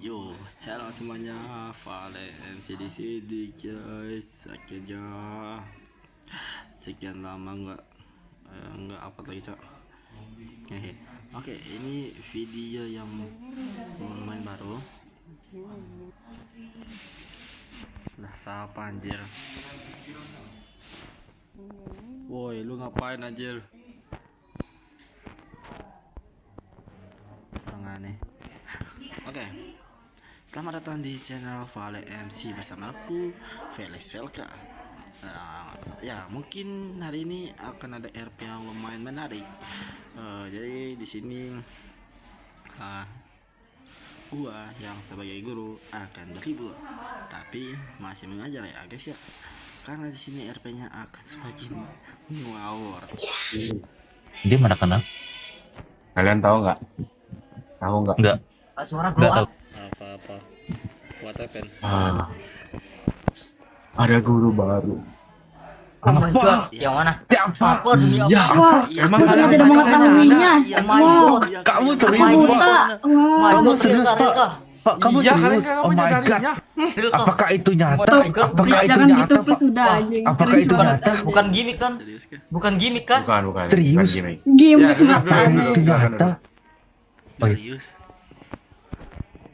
Yo, halo semuanya, Vale MC di sini guys. Akhirnya sekian lama nggak upload lagi cok. Hehe. Oke, ini video yang lumayan baru. Lah siapa anjir? Woi, lu ngapain anjir? Sangat aneh. Oke. Selamat datang di channel Vale MC bersama aku Felix Velka. Ya mungkin hari ini akan ada RP yang lumayan menarik. Jadi di sini gua yang sebagai guru akan berhibur, tapi masih mengajar ya guys ya. Karena di sini RP-nya akan semakin ngawur. Dia mana kenal? Kalian tahu nggak? Tahu nggak? Enggak. Suara Enggak blow tahu. up. Apa-apa? What happened? Ada guru baru. Oh my god, Ya. yang mana? Apa? Apa demi apa? Iya. Wah, Emang aku kalian tidak mengetahuinya. Oh my Wow, god. Kamu Oh serius, my Pak? buta. Wah, Kamu serius, Pak? Pak, kamu Iya, kalian serius? nggak Oh my god. menyadarinya. Apakah itu nyata? Oh my God, Apakah please itu jangan nyata, gitu, Pak? please sudah anjing. Apakah Cringe itu banget, nyata? anjing. Bukan gimmick kan? Serius kah? Bukan gimmick kan? Bukan. Serius? gimmick. Gimmick Ya, duduk, masa duduk, Itu duduk. nyata. Oh, iya. Serius?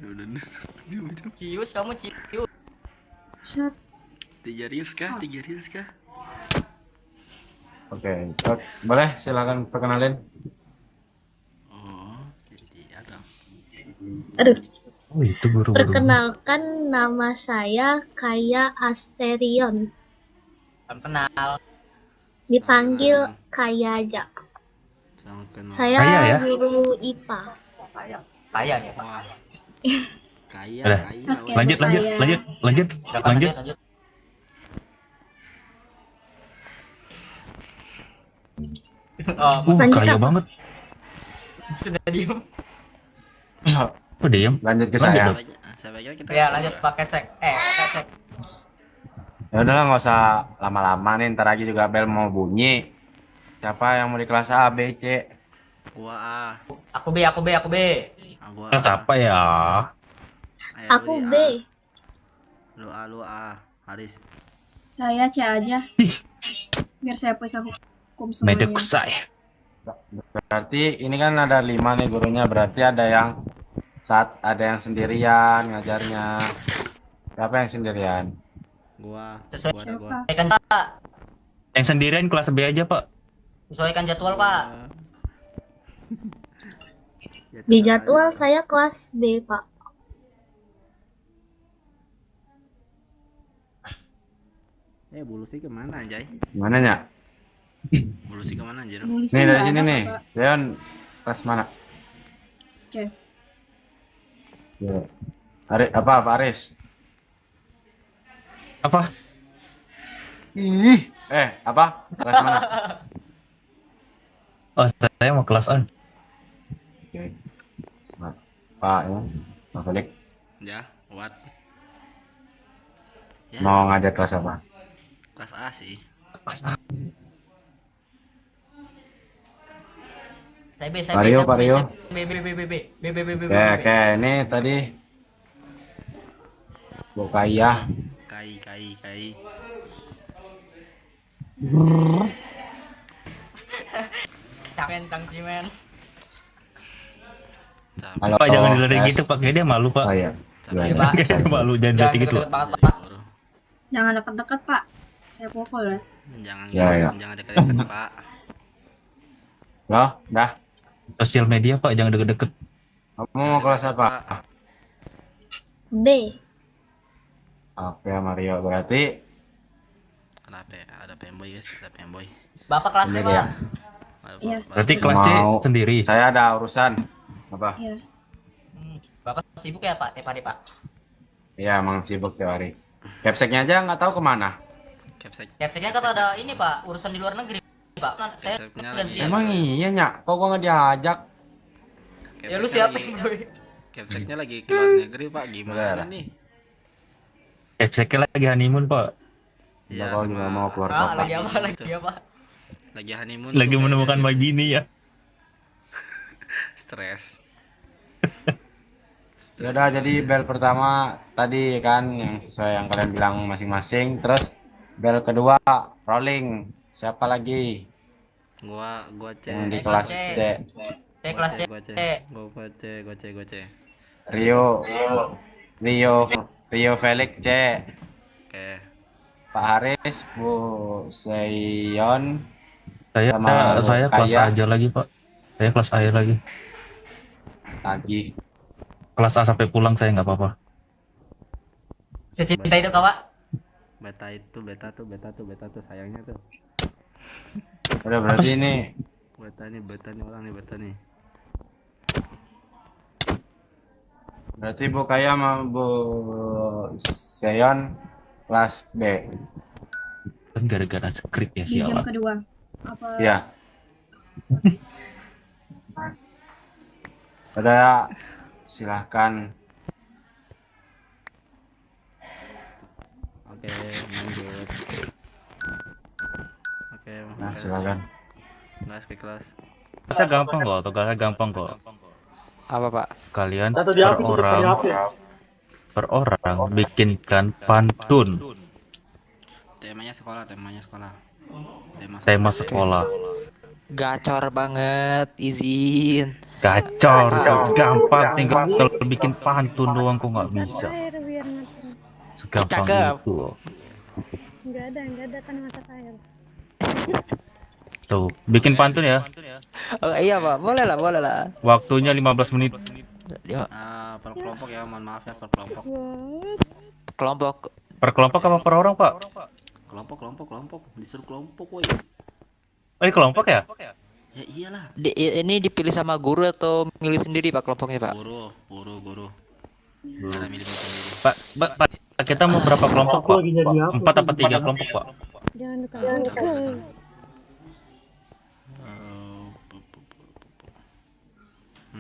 Udah. Cius, kamu cius. Shut. Tiga rius kah? Oke, boleh silakan perkenalin. Oh, jadi ada. Aduh, Oh, itu guru-guru. perkenalkan nama saya Kaya Asterion. Salam kenal. Dipanggil Kaya aja. Sangat kenal. Saya Kaya ya? guru IPA. Kaya nih. Wah. Kaya, Udah. kaya. Oke. Lanjut. Udah, lanjut. Oh, Lanjut, Kaya Kak. banget. sudah diem. Kok diam? Lanjut ke Lanjut saya. dong. Sampai kira kita. Ya, lanjut pakai cek. Cek. Ya udahlah, nggak usah lama-lama nih. Ntar lagi juga bel mau bunyi. Siapa yang mau di kelas A, B, C? Gua A. Aku B. Gua Kelas A. apa ya? Ayo, Aku lu B. di A. Lu A. Haris. Saya C aja. Biar saya bisa hukum Medek semuanya. saya. Berarti ini kan ada 5 nih gurunya. Berarti ada yang sendirian ngajarnya. Siapa yang sendirian? Gua. Sesuai. Gua ada gua. Sesuaikan, Pak. Yang sendirian kelas B aja, Pak. Sesuaikan jadwal, Pak. Di jadwal saya kelas B, Pak. Bulu sih kemana anjay? Gimana ya? Bulu sih kemana anjir? Nulisnya Nih dari nggak sini ada, nih. Pak. Leon kelas mana? C. Ya. Apa Aris? Apa? Apa? Kelas mana? Oh, saya mau kelas A. Oke. Pak ya. Pak Felix Ya, what? Ya, mau ngajar kelas apa? kelas A sih. Saya B. Mario, Mario. B. Oke, ini tadi Bokaya. Kai. Cangcimen. Halo. Pak, jangan dilerik Tes. gitu, Pak. Kayaknya dia malu, Pak. Oh iya. Capek. Iya, Pak. Kayaknya dia malu, jangan Jangan detik gitu. deket-deket banget, Pak. Jangan dekat-dekat, Pak. Saya pukul ya. Jangan Ya. jangan dekat-dekat, Pak. Loh, dah. Sosial media, Pak, jangan deket-deket. Kamu mau kelas apa? B. Oke, Mario. Berarti Ada pemboy guys, ada pemboy. Bapak kelasnya, Sendiri ya? Pak. Iya. Berarti kelas C Mau. sendiri. saya ada urusan. Apa? Iya. Bapak sibuk ya, Pak? Tiap hari, Pak. Iya, emang sibuk tiap hari. Capseknya aja nggak tahu kemana. Capsek. Capseknya kan ada ini, Pak, urusan di luar negeri, Pak. Kan saya Capseknya ganti. lagi- Emang iya, Nyak? Kok gua nggak diajak? Ya lu siapa, Boy? Capseknya lagi ke luar negeri, Pak. Gimana Bener. nih? Capseknya lagi honeymoon, Pak. Ya, kalau juga mau keluar Ah, kota. lagi apa? Lagi honeymoon. Lagi tuh menemukan kayaknya. Magini ya. Stres. Ya udah, jadi bel pertama tadi kan yang sesuai yang kalian bilang masing-masing. Terus bel kedua rolling. Siapa lagi Gua C. yang di kelas kelas C. C? Kelas C. Gua C. Gua C. Rio, Rio Felix C. Oke. Pak Haris, Bu Seyon, Saya sama saya kelas Kaya. A aja lagi Pak. Saya kelas A lagi. Lagi. Kelas A sampai pulang saya nggak apa-apa. Secinta itu kawan. Beta tuh sayangnya tuh. Udah berarti ini Beta nih orang nih, beta nih. berarti Bu Kaya sama Bu Seyon kelas B. Kan gara-gara skrip ya Di jam sialan. kedua. Apa? Ya. Udah, silahkan. Oke, lanjut. Oke, Nah, silakan. Kelas ke kelas. Tugasnya gampang kok, tugasnya gampang kok. Apa Pak? Kalian per orang bikinkan pantun Temanya sekolah. tema sekolah. Gacor banget, izin. Gacor, gampang, tinggal bikin pantun doang kok nggak bisa. Segampang Cakep. itu. Enggak ada kan masak air. Tuh, bikin pantun ya. Oh iya Pak, boleh lah. Waktunya 15 menit. Per kelompok ya, mohon maaf ya, per kelompok. Kelompok. Per kelompok apa per orang, Pak? Kelompok, disuruh kelompok, woi. Oh, ini kelompok ya? Ya iyalah. Ini dipilih sama guru atau milih sendiri Pak kelompoknya Pak? Guru. Cara milih sendiri. Pak, kita mau berapa kelompok, Pak? 4 apa 3 kelompok, Pak? Jangan dekat.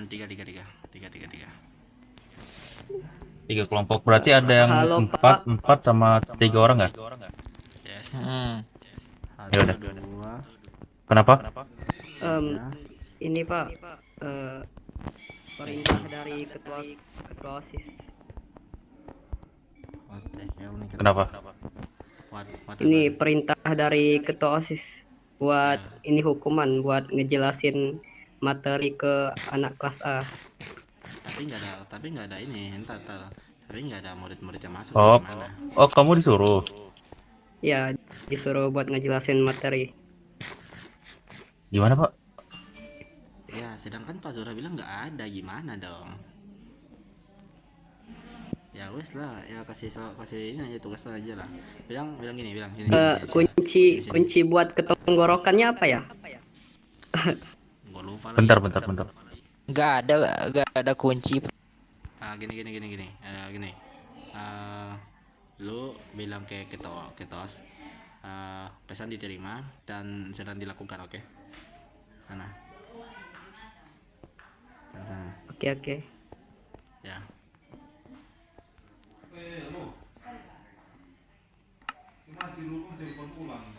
Tiga. 3 kelompok. Berarti ada yang 4 sama 3 orang nggak? Yes. Ya udah. 2. Kenapa? Ini Pak, perintah dari ketua OSIS. Kenapa? Ini perintah dari ketua OSIS buat ini hukuman buat ngejelasin materi ke anak kelas A. Tapi nggak ada ini, entar. Tapi nggak ada murid-murid yang masuk. Oh, Gimana? kamu disuruh. Ya, disuruh buat ngejelasin materi. Gimana, Pak? Ya, sedangkan Pak Zura bilang nggak ada, gimana dong? Ya wes lah, ya kasih ini aja tugas aja lah. Bilang gini. Kunci buat ketenggorokannya apa ya? Gua lupa lagi. Bentar. Nggak ada kunci. Gini. Lu bilang ke ketos, pesan diterima dan sedang dilakukan, oke? Sana. Oke. Ya.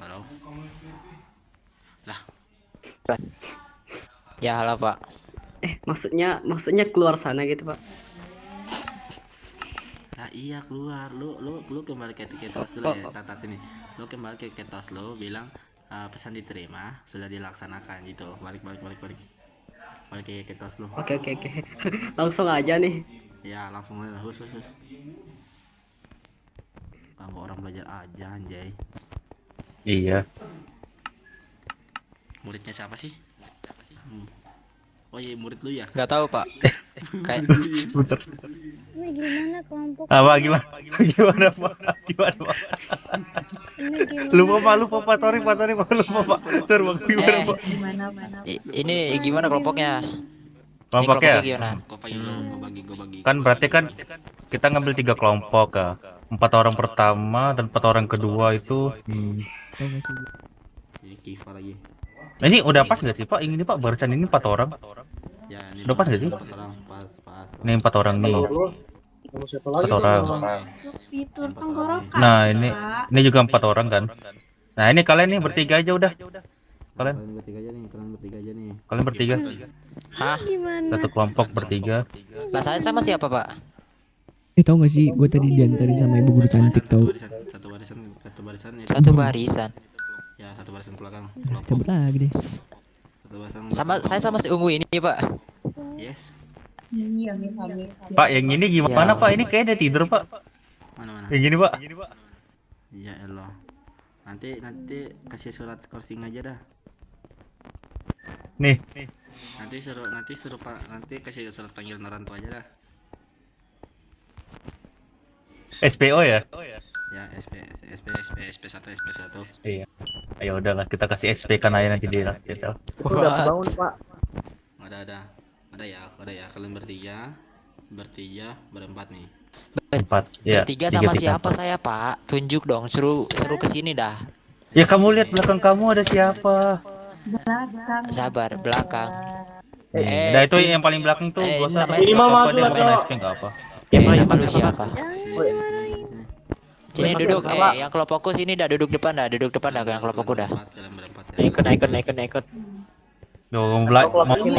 Halo. Lah, Ya halo Pak. Maksudnya keluar sana gitu Pak. nah iya keluar. Lu kembali ke ketos dulu ya, Tata sini. Lu kembali ke ketos lu bilang pesan diterima, sudah dilaksanakan gitu. Balik. Balik ke ketos lu. Oke. Langsung aja nih. Ya, langsung aja. Hus. Ganggu orang belajar aja, anjay. Iya. Muridnya siapa sih? Oh iya, murid lu ya? Nggak tahu Pak. Kayak Bentar. Ini gimana kelompok? Apa gimana, Pak? Gimana, Pak? Ini gimana? Lupa, Pak. Sorry, Pak. Lupa, Pak. Sorry, Pak. Gimana, Pak? ini gimana kelompoknya? Kelompoknya? Ini gimana? Gua bagi. Kan berarti kan kita ngambil 3 kelompok ya. 4 orang pertama dan 4 orang kedua itu Ini Kiva lagi. Nah, ini udah pas nggak sih Pak? Ini Pak barisan ini 4 orang. Ya, ini Udah pas nggak sih? 4 orang, pas. Ini 4 orang nih. 4 orang. Fitur tenggorokan. Nah, ini Pak. juga 4 orang kan. Nah, ini kalian nih bertiga aja udah. Kalian kalian bertiga aja nih. kalian bertiga. Hah? Gimana? Satu kelompok bertiga. Lah saya sama siapa pak? Tahu gak sih, gue tadi diantarin sama ibu guru cantik tau. Satu barisan Satu barisan. ya, satu barisan belakang Coba lagi deh. satu barisan Saya sama si ungu ini pak. yes. Pak, yang ini gimana Ya. Pak? Ini kayaknya dia tidur Pak. Mana Yang gini Pak. ya Allah, nanti kasih surat coursing aja dah. Nih. Nanti suruh Pak, nanti kasih surat panggilan orang tua aja dah. SPO ya? Ya, SP 1 Iya. Ayo udahlah kita kasih SP kan aja nanti dia. Udah Pak. ada ya, kalian berempat nih. Empat. Ya. Bertiga sama siapa saya pak? Tunjuk dong, suruh kesini dah. Ya kamu lihat belakang kamu ada siapa? Sabar, belakang. Nah itu yang paling belakang tuh. Gua namanya ini siapa? mama dia bukan SP enggak apa. Nama lu siapa? Sini duduk, yang kelompokku sini dah, duduk depan dah yang kelompokku dah. Kalian berempat ya. Ikut. Yo, mau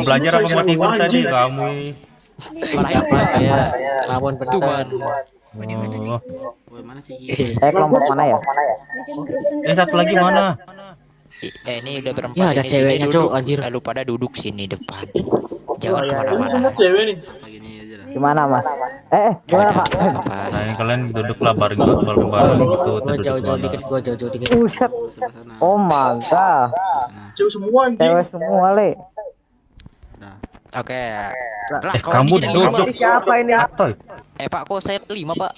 belajar apa mau tidur tadi kamu? Marahin gua. Lawan Tuban. Oh. Woi, mana sih? kelompok mana ya? Satu lagi mana? Ini udah berempat. Ini sini duduk. Lu pada duduk sini depan. Jangan kemana-mana. Pagi ini aja dah. Gimana Mas? Gimana Pak? Nah, kalian duduklah bareng gitu. Gua jauh dikit. Sebelah sana. Oh mantap. Cewek semua le. Dah. Oke. Lah Kamu duduk. Siapa ini? Atoy. Pak, kok saya 5 pak?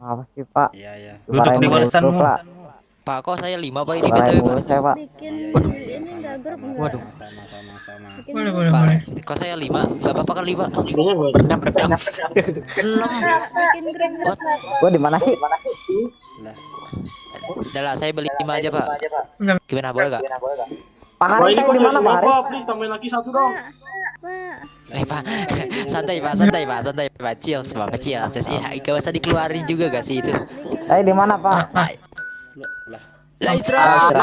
Apa sih Pak? Iya. Duduk di barisanmu. Pak, kok saya 5 pak ini BTW pak? Saya Pak. Bikin ini enggak grup enggak? Waduh. Sama. Bikin Pak, kok saya 5? Enggak apa-apa kali pak? 6. bikin grup. Gua di mana sih? Udah lah, saya beli 5 aja pak. Gimana, boleh gak? Pak Haris saya di mana Pak Haris? Pak, Pak, santai pak, chill, ya, gak usah dikeluarin juga gak sih itu? Saya di mana Pak? Lah istirahat.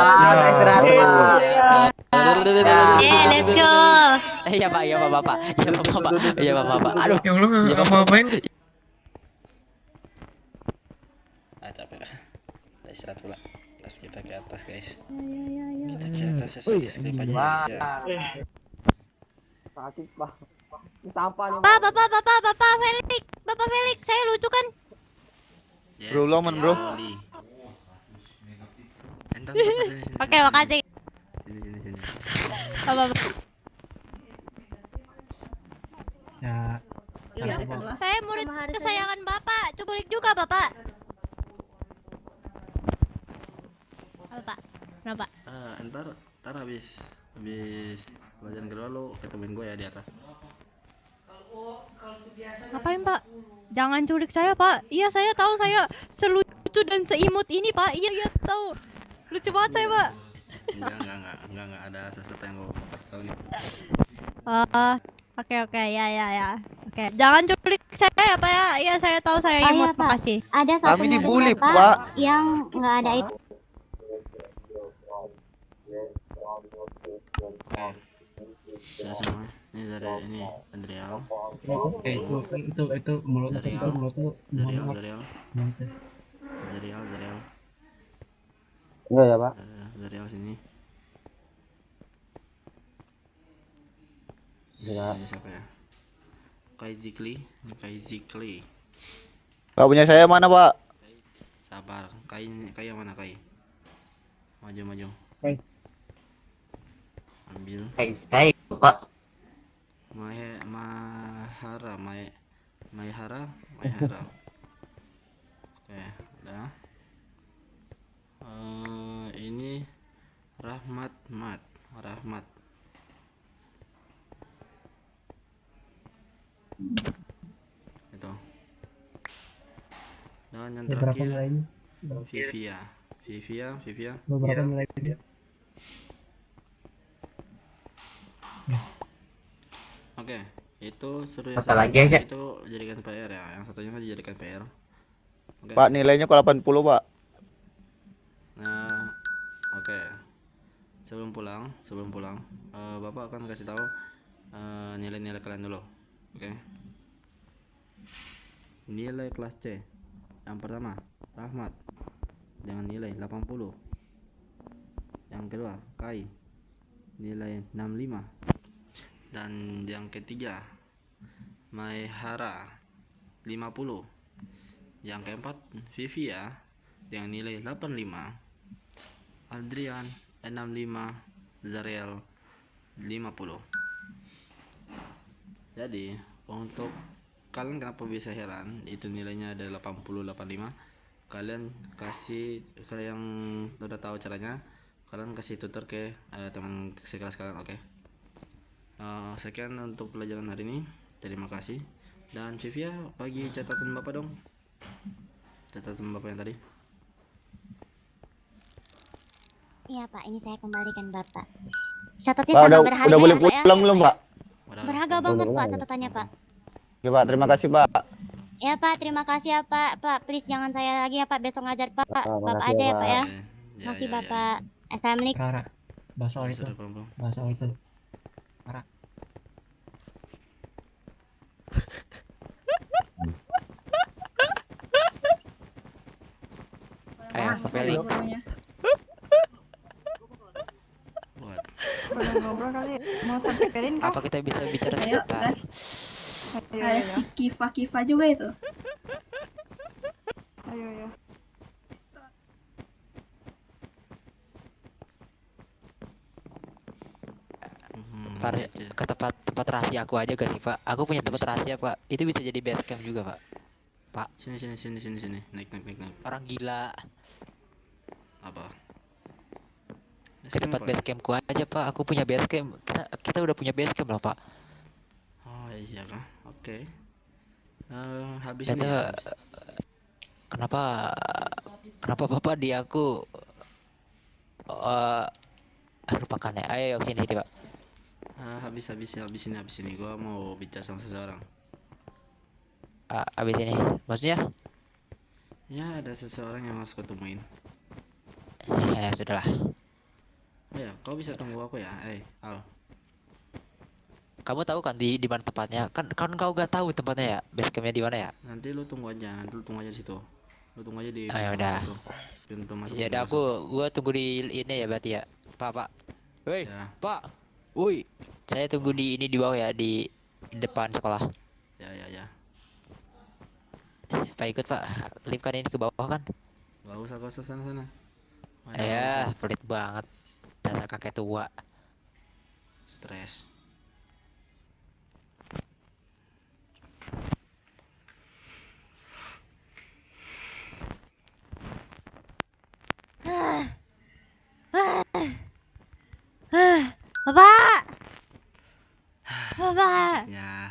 let's go. Iya pak, bapak. Aduh, Yang lu nggak mau apain? Capek. Udah istirahat pula. Terus kita ke atas, guys. Ya. Kita ke atas ya, skip aja guys ya. Sakit Pak. Sampah nih. Bapak Felix, saya lucu kan? Yes, Bro, Loman, bro. Oli. Entar, sini. Oke, makasih. Sini. Bapak. Ya. Saya murid kesayangan Bapak. Cukulik juga Bapak. Bapak. Kenapa? Entar habis pelajaran kedua lo ketemuin gue ya di atas. Ngapain Pak? Jangan culik saya Pak. Iya saya tahu saya selucu dan seimut ini Pak. Iya tahu. Lucu banget saya Pak. Enggak ada sesuatu yang gue kasih tahu nih. Oke ya. Oke. Jangan culik saya ya Pak ya. Iya saya tahu saya imut. Makasih. Ada satu Kami dibully, Pak Pak. yang nggak ada itu. Sudah semua. Ini dari Andreal. Itu mulut Zarial. Iya ya Pak. Zarial sini. Iya. Ini siapa ya? Kaizikli. Gak punya saya mana, Pak? Sabar. Kai yang mana Kai? Maju. Ambil. Hai Pak. Maihara. Oke, udah. Ini Rahmat. Itu. Dan yang terakhir Vivia. Beberapa nilai dia. Oke, itu suruh yang Satu lagi aja. itu jadikan PR ya. Yang satunya dijadikan PR. Oke. Pak, nilainya kok 80, Pak. Nah, oke. sebelum pulang, Bapak akan kasih tahu nilai-nilai kalian dulu. Oke. Nilai kelas C. Yang pertama, Rahmat dengan nilai 80. Yang kedua, Kai nilai 65. Dan yang ketiga, Maihara 50. Yang keempat, Vivia dengan nilai 85. Adrian 65, Zariel 50. Jadi untuk kalian kenapa bisa heran itu nilainya ada 80 85, kalian kasih ke yang udah tahu caranya, kalian kasih tutor ke teman sekelas kalian. Oke. Sekian untuk pelajaran hari ini, terima kasih. Dan Vivia, bagi catatan Bapak dong, catatan Bapak yang tadi. Iya Pak, ini saya kembalikan Bapak. Catatnya Pak, sangat udah berharga boleh ya, Pak, ya. pulang belum, Pak? Berharga banget Pak catatannya Pak. Oke, Pak, terima kasih, Pak. Ya Pak, terima kasih ya Pak. Pak, please jangan saya lagi ya Pak, besok ngajar Pak. Bapak aja ya Pak ya. Makasih Bapak. Assalamualaikum. Rara, bakso itu. Bakso itu. Rara. Pak Felix. Ngobrol kali, mau sampai piring kah? Apa kita bisa bicara Ayo, sebentar? gas. Ada si Kifa juga itu. Ayo. Ke tempat rahasia aku aja gak sih Pak? Aku punya tempat rahasia Pak. Itu bisa jadi base camp juga Pak. Pak. Sini. Naik. Orang gila. Apa? Ke tempat base campku aja Pak. Aku punya base camp. Kita udah punya base camp loh Pak. Oh iya kah? Oke. Habis Itu, ini. kenapa Bapak di aku lupakan ya. Ayo sini Pak. Habis ini gua mau bicara sama seseorang. Habis ini maksudnya? Ya, ada seseorang yang harus ketemuin. Ya sudahlah. Ya, kau bisa tunggu aku ya, Al. Kamu tahu kan di mana tempatnya? Kan kau gak tahu tempatnya ya, base campnya di mana ya? Nanti lu tunggu aja di situ. Lu tunggu aja di udah. Pintu masuk. Ya udah, gua tunggu di ini ya berarti ya. Pak. Woi, ya. Pak. Woi, saya tunggu di bawah ya, di depan sekolah. Ya. Pak ikut Pak, lipkan ini ke bawah kan? Gak usah sana. Ya, pelit banget. Dasar kakek tua. Stres. Bapak. Ya.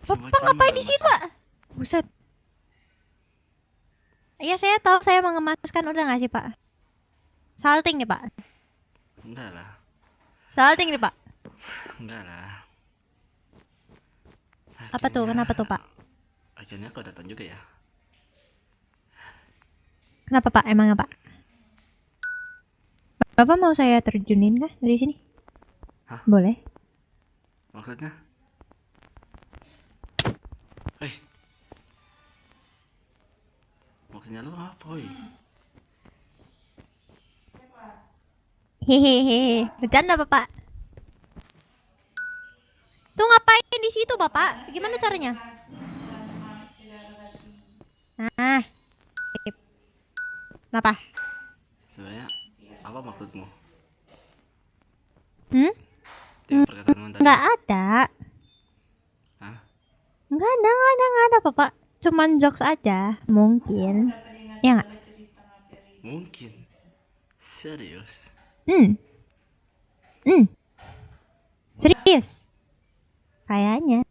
Bapak ngapain di situ, Pak? Buset. Iya, saya tahu saya mengemaskan, udah nggak sih, Pak? Salting nih, Pak. Enggak lah. Salting nih, Pak. Enggak lah. Apa tuh? Kenapa tuh, Pak? Akhirnya kau datang juga ya. Kenapa, Pak? Emangnya, Pak? Bapak mau saya terjunin kah dari sini? Hah? Boleh. Maksudnya? Maksudnya lu apa, woi? Hehehe, bercanda Bapak. Tuh ngapain di situ, Bapak? Gimana caranya? Nah. Kenapa? Sebenarnya apa maksudmu? Nggak ada. Hah? Nggak ada, Bapak. Cuman jokes aja, mungkin. Ya nggak? Mungkin. Serius? Serius? Kayaknya.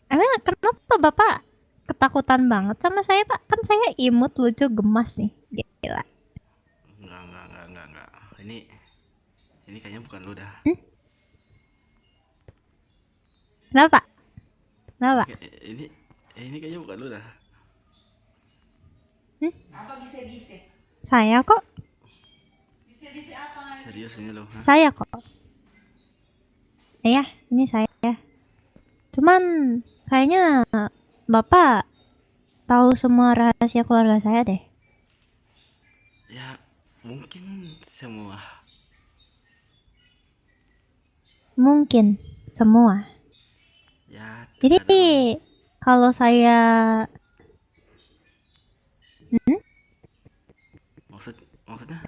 Emang kenapa Bapak ketakutan banget sama saya, Pak? Kan saya imut, lucu, gemas nih. Gila. Enggak. Ini kayaknya bukan lu dah. Kenapa? Kenapa? Ini kayaknya bukan lu dah. Apa bisa? Saya kok. Serius ini lo? Saya kok. Iya, ini saya. Cuman kayaknya Bapak tahu semua rahasia keluarga saya deh. Ya, mungkin semua. Mungkin semua. Ya. Jadi kalau saya maksudnya?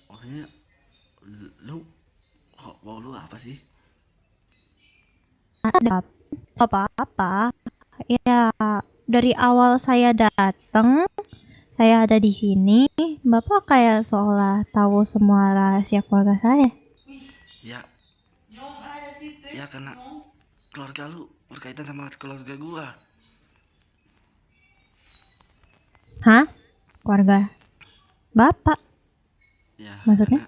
Maksudnya lu mau lu apa sih? Ada apa-apa. Ya, dari awal saya datang, saya ada di sini, Bapak kayak seolah tahu semua rahasia keluarga saya. Ya. Ya karena keluarga lu berkaitan sama keluarga gua. Hah? Keluarga Bapak? Ya. Maksudnya?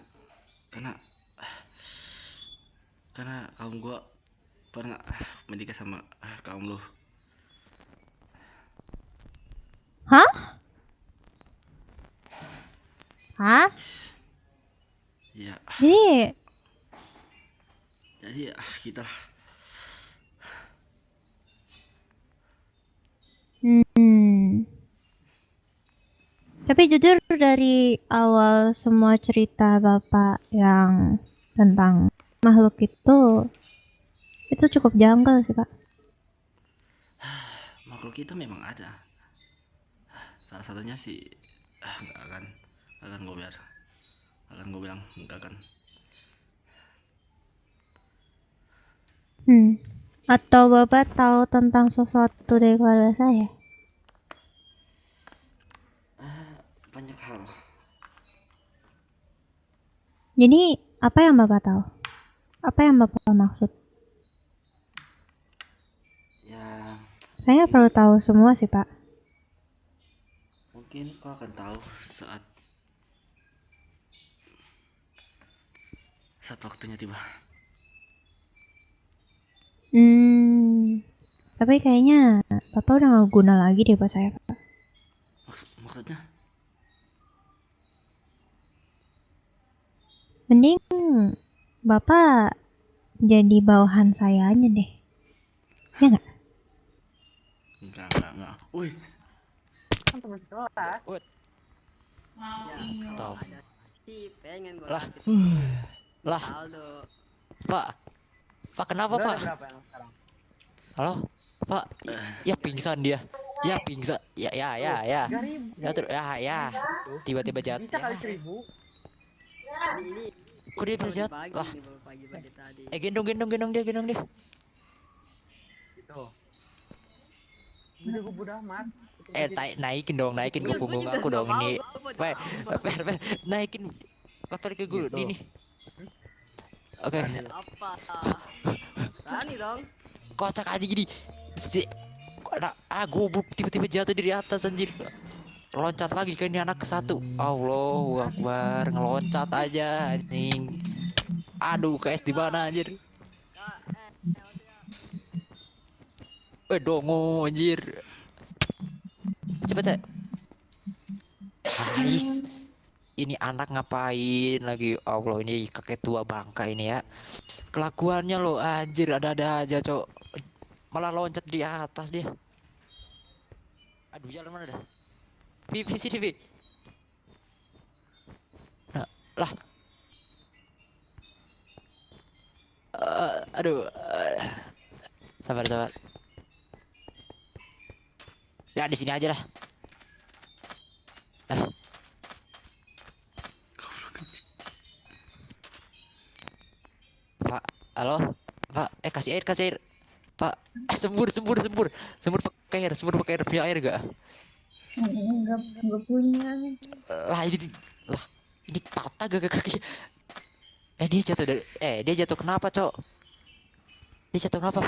Karena kaum gua pernah menikah sama kaum lu. Hah? Hah? Ya. Jadi kita lah. Tapi jujur dari awal semua cerita Bapak yang tentang makhluk itu cukup janggal sih, Pak. Makhluk itu memang ada. Salah satunya sih nggak akan gue bilang nggak akan. Atau Bapak tahu tentang sesuatu dari keluarga saya? Banyak hal. Jadi apa yang Bapak tahu? Apa yang Bapak maksud? Ya. Saya perlu tahu semua sih, Pak. Mungkin kau akan tahu saat waktunya tiba. Tapi kayaknya Bapak udah gak guna lagi deh buat saya, Pak. Maksudnya? Mending Bapak jadi bawahan saya aja deh. Ya nggak? Enggak. Woi. Kan teman sekolah. Tahu. Pengen Lah. Pak kenapa, Pak? Halo? Pak, ya pingsan dia. Ya pingsan. Ya. Ya. Tiba-tiba jatuh. Bisa kali 1000. Kok dia bisa jatuh? Lah. Gendong dia. Gitu. Udah gue bodo amat. Naikin ke punggung aku dong ini. Naikin. Papel ke gue ini. Oke. Tani dong. Kocak aja gini. Goblok tiba-tiba jatuh dari atas anjir. Loncat lagi ke ini anak ke-1. Allahu Akbar, ngeloncat aja anjing. Aduh, KS di mana anjir? Dongo anjir. Cepet. Ais. Ini anak ngapain lagi? Allah, ini kakek tua bangka ini ya. Kelakuannya lo anjir, ada aja, Cok. Malah loncat di atas dia. Aduh, jalan mana dah? Sini, Vi. Lah. Aduh. Sabar. Ya di sini aja lah. Pak, halo, Pak, kasih air, Pak, sembur pakai air, punya air gak? Enggak punya. Ini patah gak kaki? Dia jatuh kenapa, Cok? Dia jatuh kenapa?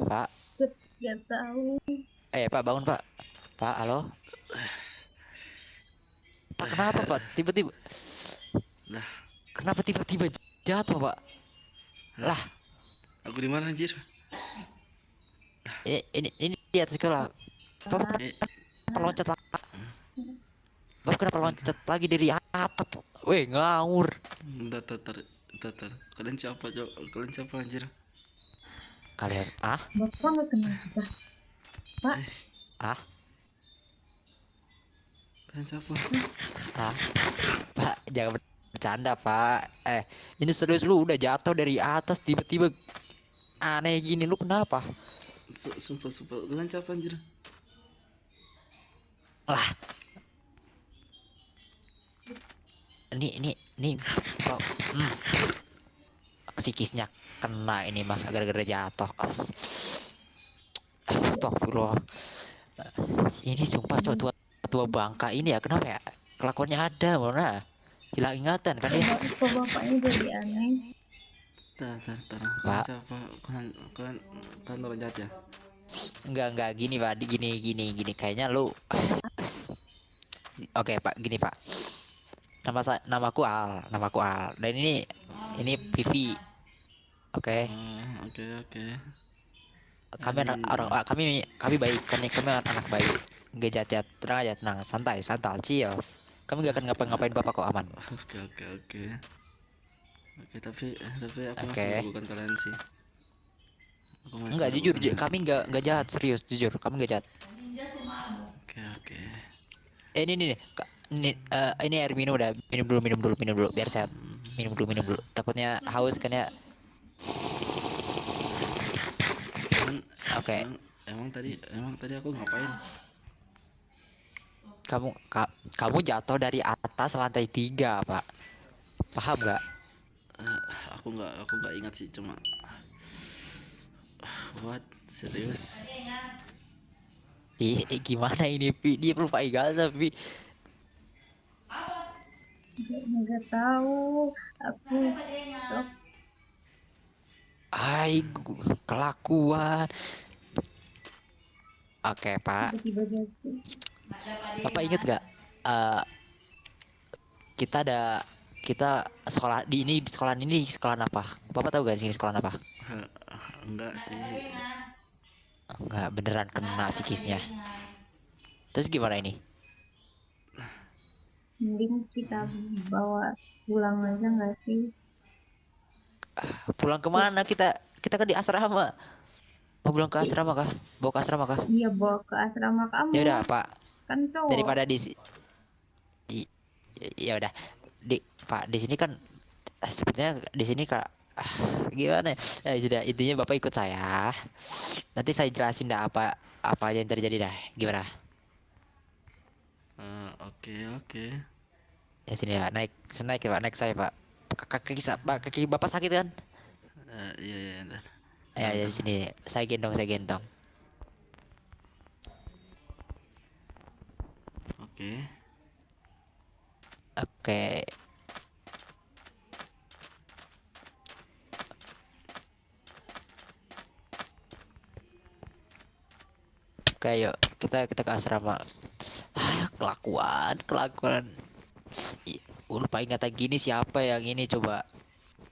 Pak, Gak tahu. Pak bangun, Pak. Pak, halo. Pak kenapa, Pak? Tiba-tiba. Lah, kenapa tiba-tiba jatuh, Pak? Lah, aku di mana anjir? ini di atas sekolah. Bapak kenapa loncat lagi? Bapak kenapa loncat lagi dari atap? Weh, ngawur. Bentar. Kalian siapa, Cok? Kalian siapa anjir? Kalian Bapak nggak kenal kita. Pak. Kalian siapa? Pak, jangan bercanda, Pak. Ini serius, lu udah jatuh dari atas tiba-tiba aneh gini, lu kenapa? Sumpah. Kalian siapa anjir? Lah. Ini Pak. Psikisnya kena ini mah gara-gara jatuh. Astagfirullah. Ini sumpah cowok tua bangka ini ya, kenapa ya? Kelakuannya ada, mana? Hilang ingatan kan dia. Kok bapaknya jadi aneh? Tar. Pak. Siapa? Kalian orang jahat ya? Enggak gini, Pak. Gini. Kayaknya lu Oke, Pak, gini, Pak. Namaku Al. Dan ini Vivi. Oke. Oke. Kami baik, kami anak baik. Enggak jahat, tenang, santai, chill. Kami gak akan ngapain Bapak kok, aman. Oke, tapi aku masih bukan kalian sih. Enggak, jujur, kami enggak jahat, serius, jujur, kami enggak jahat. Oke. Ini air minum udah, minum dulu biar sehat. Minum dulu. Takutnya haus kan ya. Oke. Emang tadi aku ngapain? Kamu jatuh dari atas lantai 3, Pak. Paham nggak? Aku nggak ingat sih, cuma what, serius? Gimana ini, Pi? Dia lupa ingat tapi Nggak tahu. Aku shock. Kelakuan. Oke, Pak. Tiba-tiba jatuh. Bapak inget gak? Kita sekolah di sekolahan ini sekolahan apa? Bapak tahu gak sih sekolahan apa? Enggak sih. Enggak, beneran kena psikisnya. Terus gimana ini? Mending kita bawa pulang aja nggak sih? Pulang kemana? Kita kan di asrama. Mau pulang ke asrama kah? Bawa ke asrama kah? Iya, bawa ke asrama kamu. Ya udah, Pak. Kan cowok. Daripada ya udah. Pak, di sini kan sepertinya di sini Kak gimana ya? Sudah, intinya Bapak ikut saya. Nanti saya jelasin dah apa aja yang terjadi dah. Gimana? Oke. Ya sini ya, naik ya, Pak, naik saya, Pak. Kaki Bapak sakit kan? Iya. Ya, di sini saya gendong. Oke. Oke, yuk kita ke asrama. Kelakuan. Lupa ingatan gini, siapa yang ini coba?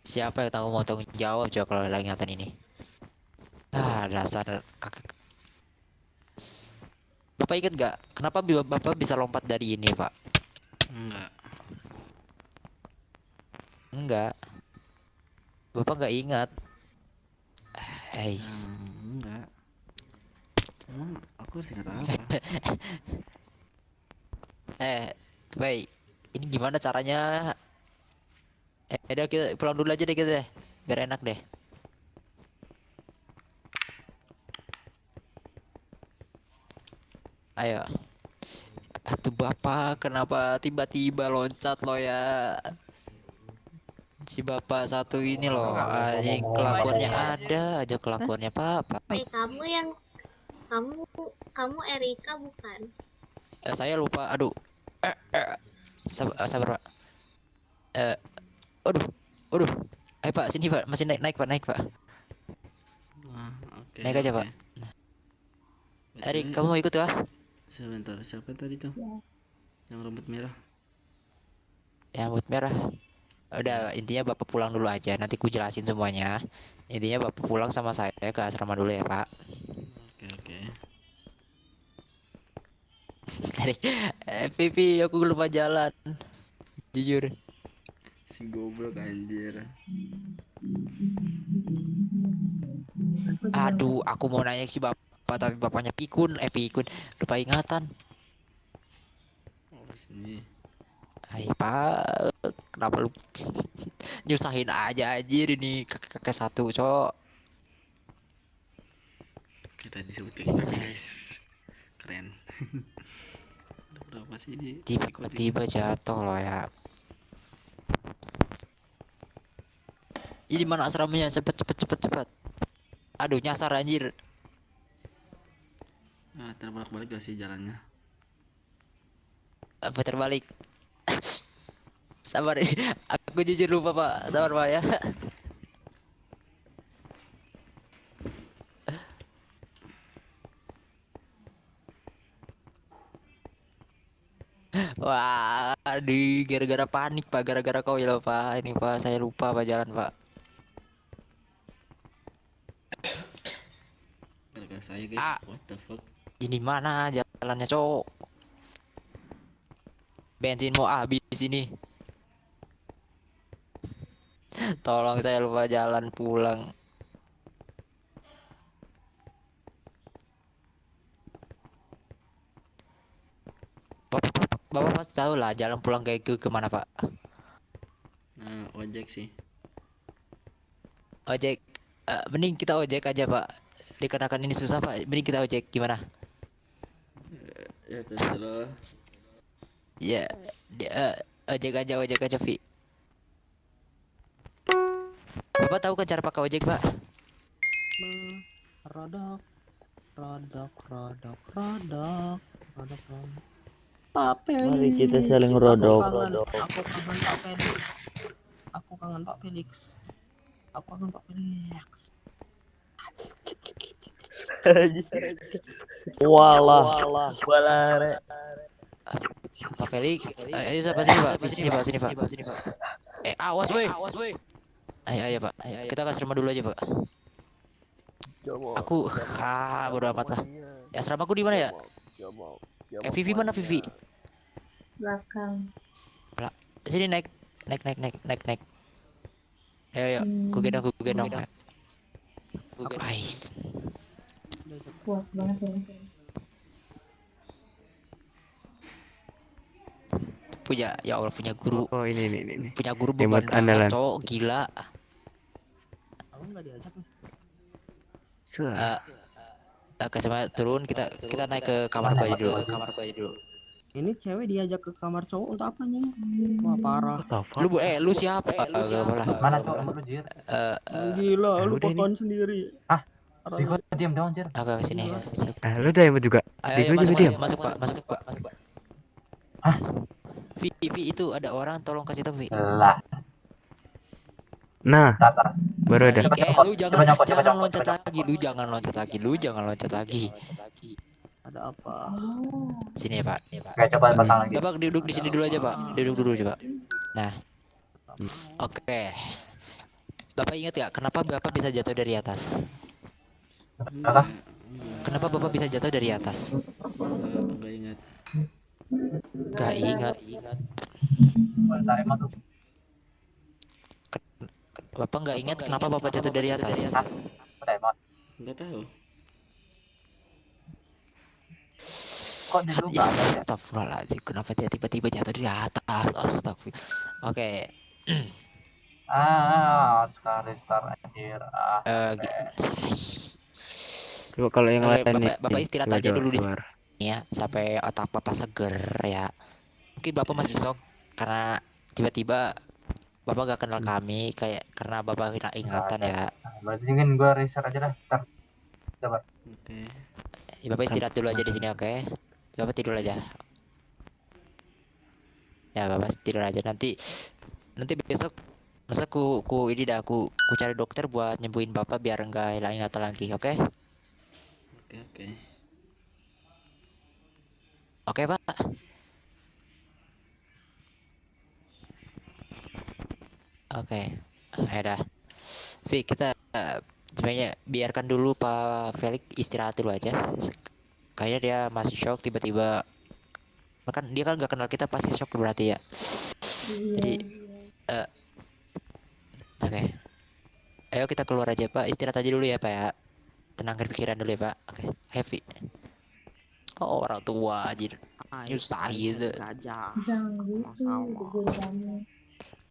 Siapa yang mau tanggung jawab coba kalau ada ingatan ini? Dasar kakek. Bapak ingat gak kenapa Bapak bisa lompat dari ini, Pak? Enggak. Bapak nggak ingat? Enggak. Emang aku harus ingat apa? Baik. Ini gimana caranya? Udah, kita pulang dulu aja deh kita deh. Biar enak deh. Ayo. Tuh Bapak kenapa tiba-tiba loncat lo ya? Si Bapak satu ini loh, yang kelakuannya ada aja kelakuannya Papa. Kamu Erika bukan? Saya lupa, aduh. Sabar, Pak. Aduh. Ayo Pak, sini Pak, masih naik Pak. Naik aja Pak. Erik, kamu mau ikut kah? Sebentar, siapa tadi tuh? Yang rambut merah. Yang rambut merah. Udah, intinya Bapak pulang dulu aja, nanti ku jelasin semuanya. Intinya Bapak pulang sama saya ke asrama dulu ya Pak. Dari Vivi, aku lupa jalan. Jujur. Si goblok anjir. Aduh, aku mau nanya si bapak tapi bapaknya pikun, pikun. Lupa ingatan. Oh, sini. Hai Pak, kenapa lu nyusahin aja anjir ini kakek-kakek satu, Cok. Kita disebut kaki-kaki guys. Keren. Udah berapa sih ini? Tiba-tiba jatuh loh ya. Ini mana asramanya? Cepet. Aduh, nyasar anjir. Ah, terbalik-balik gak sih jalannya? Apa terbalik? Sabar, aku jujur lupa Pak. Sabar Pak ya. Wah, di gara-gara panik Pak, gara-gara kau ya Pak. Ini Pak, saya lupa Pak jalan Pak. Gara-gara saya guys. What the fuck? Ini mana jalannya, Cok? Bensin mau habis ini. Tolong, saya lupa jalan pulang. Bapak pasti tahu lah jalan pulang kayak kemana Pak? Nah, ojek sih. Ojek. Mending kita ojek aja Pak. Dikarenakan ini susah Pak. Mending kita ojek gimana? Ya terserah. Ya, ojek aja Vi. Bapak tahu kan cara pakai ojek Pak? Rodok. Mari kita saling rodok. Aku kangen Pak Felix. Walah. Pak Felix, ayo siapa sini Pak? Sini Pak. Awas woi. Ayo Pak. Kita ke asrama dulu aja Pak. Aku bodo amat lah. Ya asramaku di mana ya? Vivi mana Vivi? Belakang. Sini naik. Ayo. Ku gendong. Ais. Kuat banget ya. Ya Allah punya guru. Oh ini. Punya guru beban banget, Cok, gila. Aku nggak diajak nih. Oke, sama turun kita naik ke kamar gua aja dulu. Ini cewek diajak ke kamar cowok untuk apa nih? Wah parah. Lu siapa? Mana cowok menujir? Gila, lu pakai sendiri. Ikut diam dong anjir. Oke, sini. Lu udah emot juga. Ayo, masuk Pak. Vi, itu ada orang, tolong kasih tahu Vi. Lah. Nah, baru ada. Lu jangan loncat lagi. Ada apa? Sini ya Pak. Oke, coba pasang lagi. Bapak duduk di sini dulu aja Pak. Duduk dulu coba. Nah. Oke. Bapak ingat gak kenapa Bapak bisa jatuh dari atas? Apa? Kenapa Bapak bisa jatuh dari atas? Enggak ingat. Gak ingat. Bapak nggak ingat kenapa Bapak jatuh dari atas? Enggak tahu. Kok dulu enggak ada? Astagfirullahaladzim, kenapa dia tiba-tiba jatuh dari atas? Astagfirullah. Oke. Sekali restart anjir. Coba kalau yang lain nih. Bapak istirahat aja dulu di luar. sini ya, sampai otak Bapak seger ya. Mungkin Bapak masih shock karena tiba-tiba Bapak gak kenal kami karena Bapak hilang ingatan ya. Berarti kan gua restart aja dah. Ntar. Sabar. Oke. Ya, Bapak istirahat dulu aja di sini, oke? Bapak tidur aja. Ya, Bapak tidur aja nanti besok masa ku cari dokter buat nyembuhin Bapak biar enggak hilang ingatan lagi, oke? Oke. Oke, Pak. Oke. Ya dah. Vi, kita sebenarnya biarkan dulu Pak Felix istirahat dulu aja. Kayaknya dia masih shock tiba-tiba Makan dia kan nggak kenal kita pasti shock berarti ya. Jadi oke. Ayo kita keluar aja Pak, istirahat aja dulu ya Pak ya. Tenangkan pikiran dulu ya Pak. Oke, happy. Oh, orang tua aja nyusahin. Jangan gitu, guru kamu.